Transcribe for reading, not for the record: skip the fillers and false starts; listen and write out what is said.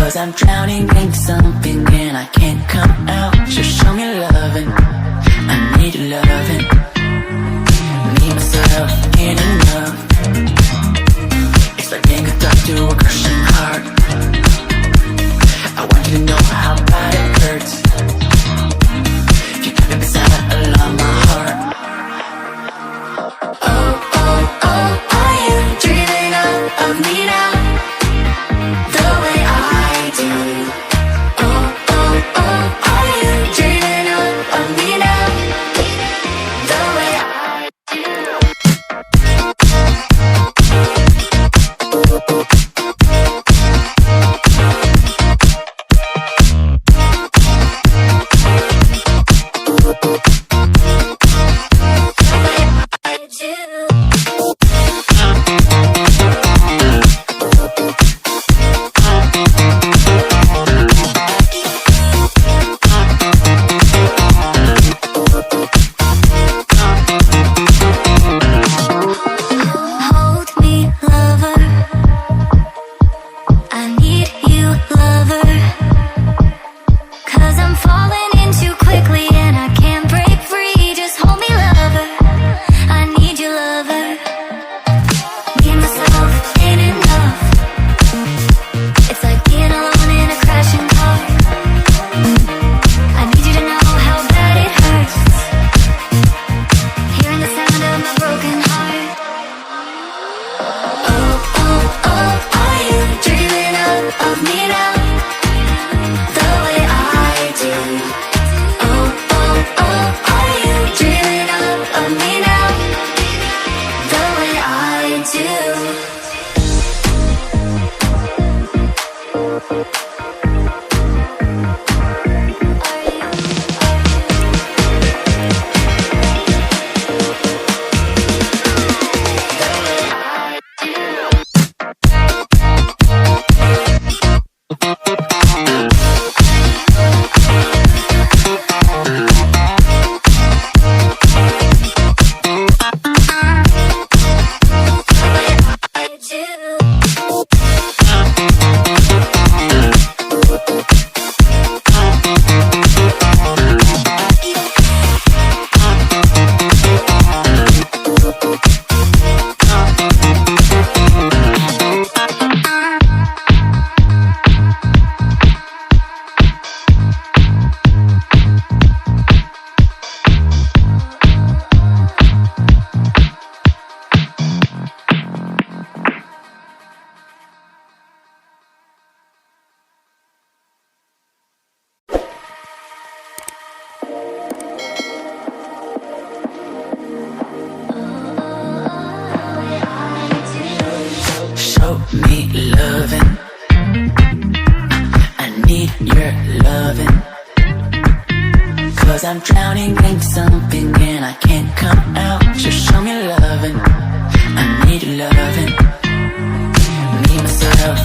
'Cause I'm drowning in something and I can't come out. Just show me loving, I need your loving. Me, myself, ain't enough. It's like being a dog to a crushing heart. I want you to know how bad it hurts. If you keep it beside along my heart. Oh, oh, oh, are you dreaming of me now? The way I do. Oh, oh, oh, are you dreaming of me now? The way I do. Me loving, I need your loving. 'Cause I'm drowning in something and I can't come out. Just show me loving, I need your loving. Me, myself,